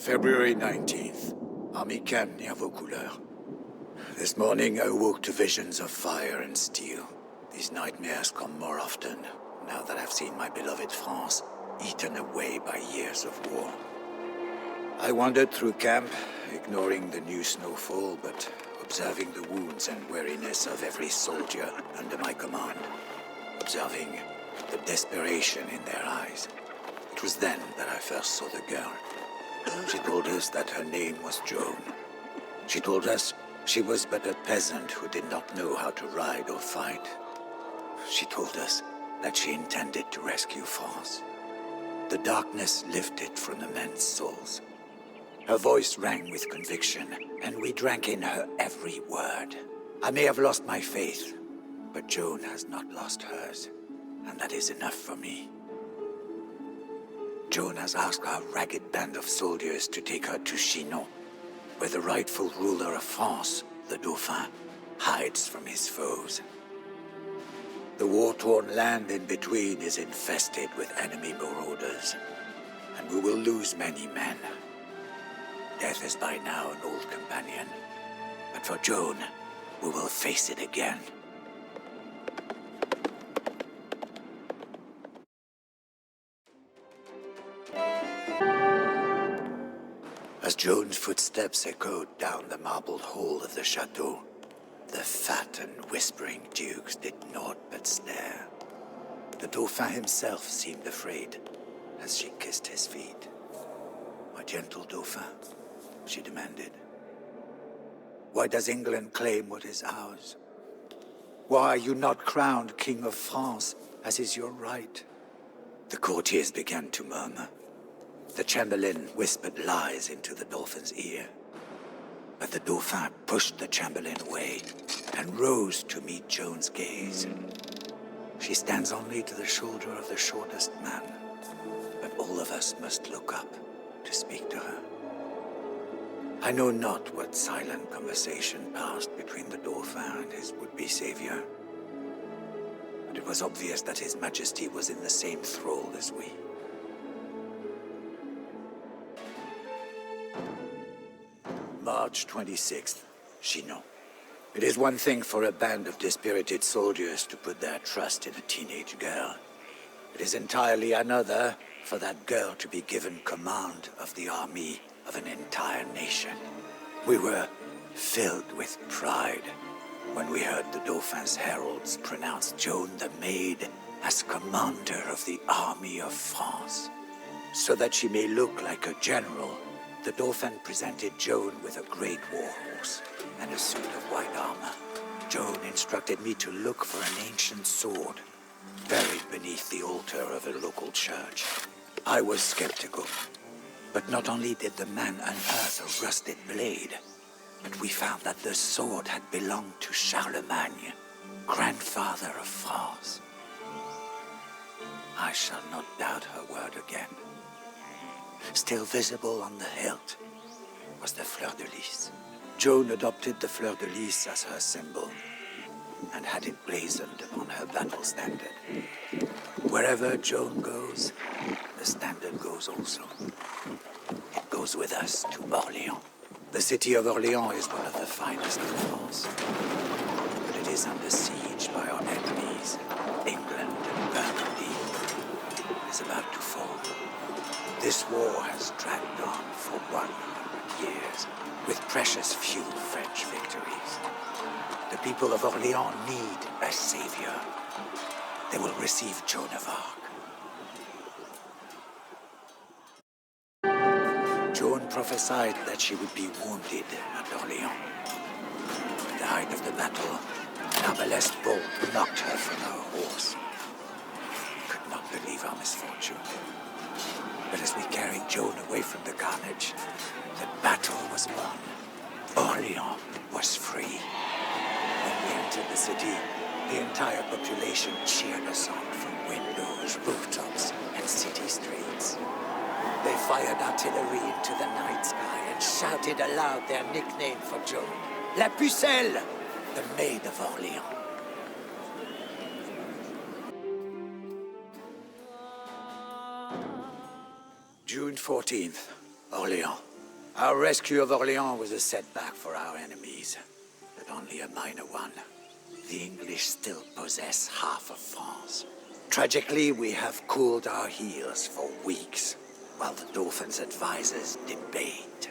February 19th. Army camp near Vaucouleurs. This morning I woke to visions of fire and steel. These nightmares come more often, now that I've seen my beloved France eaten away by years of war. I wandered through camp, ignoring the new snowfall, but observing the wounds and weariness of every soldier under my command. Observing the desperation in their eyes. It was then that I first saw the girl. She told us that her name was Joan. She told us she was but a peasant who did not know how to ride or fight. She told us that she intended to rescue France. The darkness lifted from the men's souls. Her voice rang with conviction, and we drank in her every word. I may have lost my faith, but Joan has not lost hers, and that is enough for me. Joan has asked our ragged band of soldiers to take her to Chinon, where the rightful ruler of France, the Dauphin, hides from his foes. The war-torn land in between is infested with enemy marauders, and we will lose many men. Death is by now an old companion, but for Joan, we will face it again. As Joan's footsteps echoed down the marbled hall of the chateau, the fat and whispering dukes did naught but stare. The Dauphin himself seemed afraid as she kissed his feet. "My gentle Dauphin," she demanded, "why does England claim what is ours? Why are you not crowned King of France, as is your right?" The courtiers began to murmur. The Chamberlain whispered lies into the Dauphin's ear. But the Dauphin pushed the Chamberlain away and rose to meet Joan's gaze. She stands only to the shoulder of the shortest man, but all of us must look up to speak to her. I know not what silent conversation passed between the Dauphin and his would-be savior, but it was obvious that His Majesty was in the same thrall as we. March 26th, Chinon. It is one thing for a band of dispirited soldiers to put their trust in a teenage girl. It is entirely another for that girl to be given command of the army of an entire nation. We were filled with pride when we heard the Dauphin's heralds pronounce Joan the Maid as commander of the army of France. So that she may look like a general, the Dauphin presented Joan with a great war horse and a suit of white armor. Joan instructed me to look for an ancient sword buried beneath the altar of a local church. I was skeptical, but not only did the man unearth a rusted blade, but we found that the sword had belonged to Charlemagne, grandfather of France. I shall not doubt her word again. Still visible on the hilt was the fleur-de-lis. Joan adopted the fleur-de-lis as her symbol and had it blazoned upon her battle standard. Wherever Joan goes, the standard goes also. It goes with us to Orléans. The city of Orléans is one of the finest in France, but it is under siege by our enemies, England and Burgundy. It is about to fall. This war has dragged on for 100 years, with precious few French victories. The people of Orléans need a savior. They will receive Joan of Arc. Joan prophesied that she would be wounded at Orléans. At the height of the battle, an arbalest bolt knocked her from her horse. We could not believe our misfortune. But as we carried Joan away from the carnage, the battle was won. Orléans was free. When we entered the city, the entire population cheered us on from windows, rooftops, and city streets. They fired artillery into the night sky and shouted aloud their nickname for Joan, La Pucelle, the Maid of Orléans. June 14th, Orléans. Our rescue of Orléans was a setback for our enemies, but only a minor one. The English still possess half of France. Tragically, we have cooled our heels for weeks, while the Dauphin's advisors debate.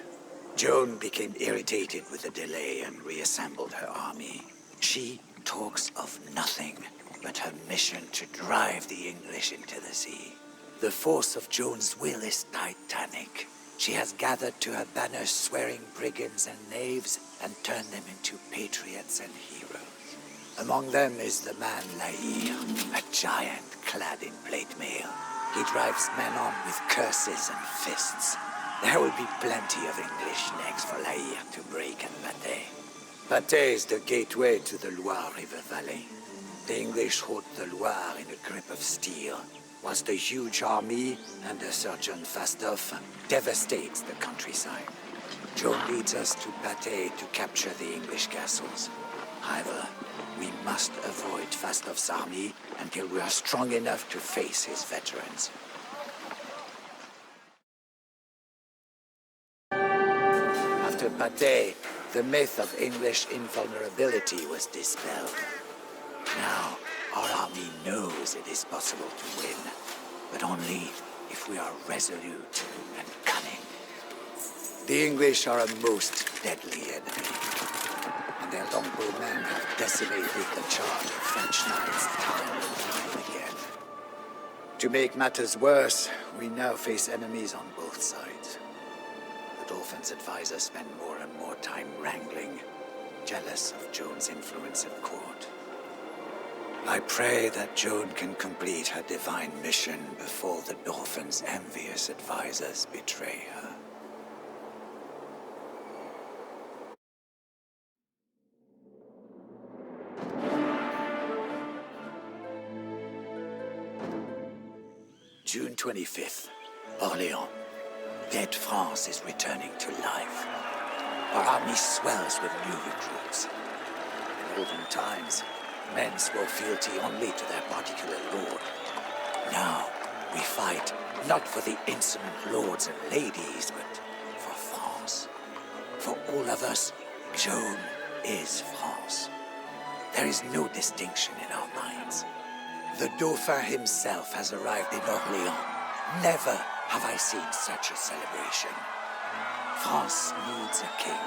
Joan became irritated with the delay and reassembled her army. She talks of nothing but her mission to drive the English into the sea. The force of Joan's will is titanic. She has gathered to her banner swearing brigands and knaves and turned them into patriots and heroes. Among them is the man Loire, a giant clad in plate mail. He drives men on with curses and fists. There will be plenty of English necks for Loire to break at Maid. Maid is the gateway to the Loire River Valley. The English hold the Loire in a grip of steel, whilst a huge army under Sir John Fastolf devastates the countryside. Joan leads us to Maid to capture the English castles. However, we must avoid Fastolf's army until we are strong enough to face his veterans. After Maid, the myth of English invulnerability was dispelled. Now, our army knows it is possible to win, but only if we are resolute and cunning. The English are a most deadly enemy, and their longbowmen have decimated the charge of French knights time and time again. To make matters worse, we now face enemies on both sides. The Dauphin's advisors spend more and more time wrangling, jealous of Joan's influence at court. I pray that Joan can complete her divine mission before the Dauphin's envious advisors betray her. June 25th, Orléans. Dead France is returning to life. Our army swells with new recruits. In olden times, men swore fealty only to their particular lord. Now, we fight not for the insolent lords and ladies, but for France. For all of us, Joan is France. There is no distinction in our minds. The Dauphin himself has arrived in Orléans. Never have I seen such a celebration. France needs a king,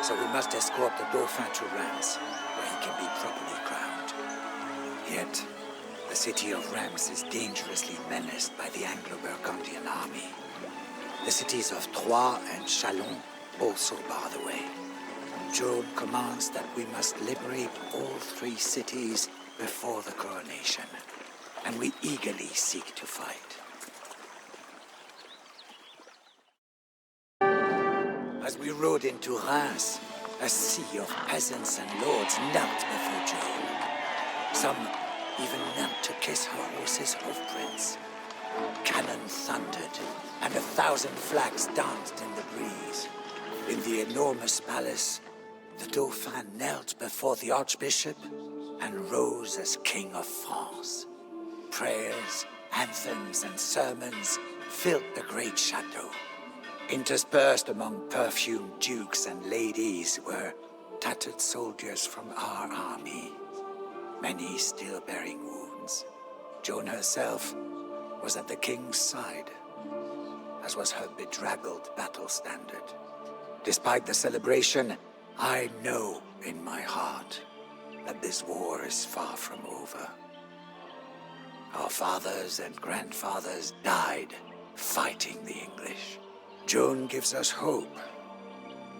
so we must escort the Dauphin to Reims, where he can be properly crowned. Yet, the city of Reims is dangerously menaced by the Anglo-Burgundian army. The cities of Troyes and Chalon also bar the way. Joan commands that we must liberate all three cities before the coronation, and we eagerly seek to fight. As we rode into Reims, a sea of peasants and lords knelt before Joan. Some even knelt to kiss her horse's hoofprints. Cannon thundered, and 1,000 flags danced in the breeze. In the enormous palace, the Dauphin knelt before the Archbishop and rose as King of France. Prayers, anthems, and sermons filled the great chateau. Interspersed among perfumed dukes and ladies were tattered soldiers from our army, many still bearing wounds. Joan herself was at the king's side, as was her bedraggled battle standard. Despite the celebration, I know in my heart that this war is far from over. Our fathers and grandfathers died fighting the English. Joan gives us hope,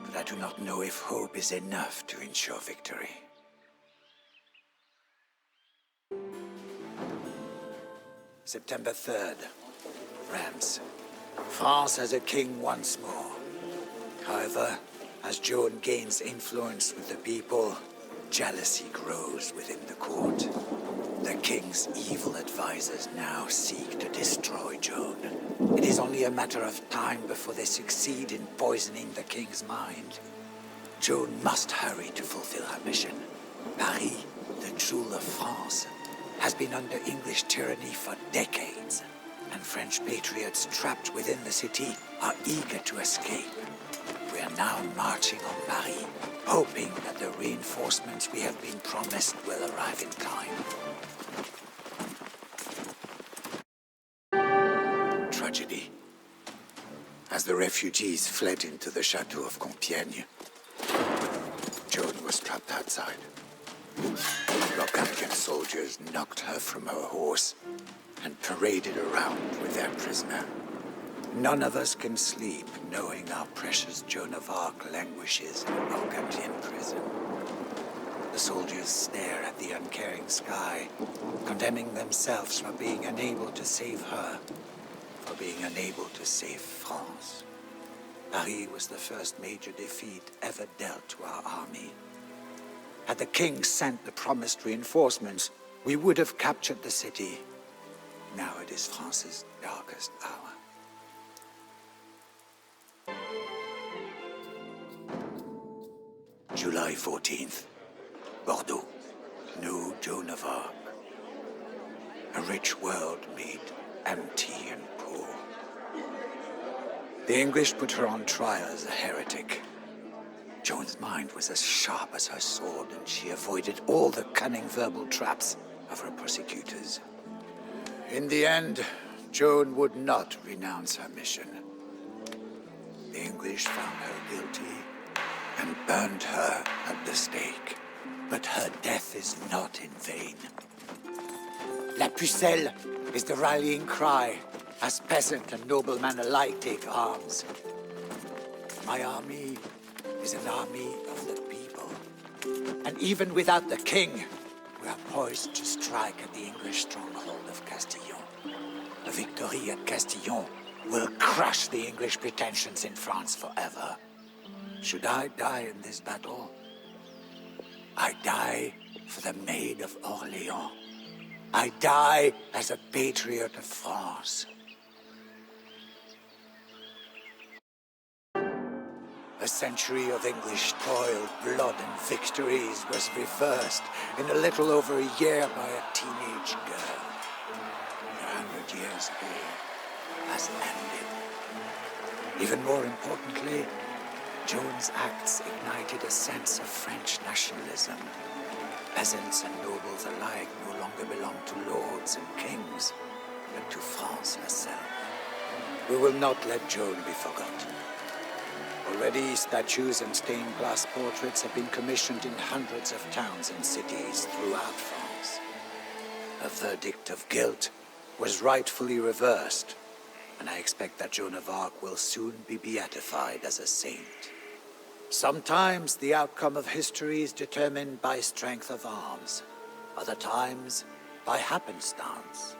but I do not know if hope is enough to ensure victory. September 3rd, Reims. France has a king once more. However, as Joan gains influence with the people, jealousy grows within the court. The king's evil advisors now seek to destroy Joan. It is only a matter of time before they succeed in poisoning the king's mind. Joan must hurry to fulfill her mission. Paris, the jewel of France, has been under English tyranny for decades, and French patriots trapped within the city are eager to escape. are now marching on Paris, hoping that the reinforcements we have been promised will arrive in time. Tragedy. As the refugees fled into the chateau of Compiègne, Joan was trapped outside. Burgundian soldiers knocked her from her horse and paraded around with their prisoner. None of us can sleep knowing our precious Joan of Arc languishes in a Burgundian prison. The soldiers stare at the uncaring sky, condemning themselves for being unable to save her, for being unable to save France. Paris was the first major defeat ever dealt to our army. Had the king sent the promised reinforcements, we would have captured the city. Now it is France's darkest hour. July 14th, Bordeaux, new Joan of Arc. A rich world made empty and poor. The English put her on trial as a heretic. Joan's mind was as sharp as her sword, and she avoided all the cunning verbal traps of her persecutors. In the end, Joan would not renounce her mission. The English found her guilty and burned her at the stake. But her death is not in vain. La Pucelle is the rallying cry, as peasant and nobleman alike take arms. My army is an army of the people. And even without the king, we are poised to strike at the English stronghold of Castillon. A victory at Castillon will crush the English pretensions in France forever. Should I die in this battle, I die for the Maid of Orléans. I die as a patriot of France. A century of English toil, blood, and victories was reversed in a little over a year by a teenage girl. 100 years war has ended. Even more importantly, Joan's acts ignited a sense of French nationalism. Peasants and nobles alike no longer belong to lords and kings, but to France herself. We will not let Joan be forgotten. Already, statues and stained glass portraits have been commissioned in hundreds of towns and cities throughout France. Her verdict of guilt was rightfully reversed, and I expect that Joan of Arc will soon be beatified as a saint. Sometimes the outcome of history is determined by strength of arms, other times by happenstance.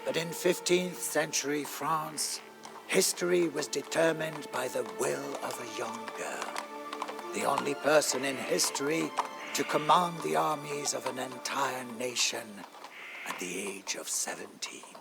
But in 15th century France, history was determined by the will of a young girl, the only person in history to command the armies of an entire nation at the age of 17.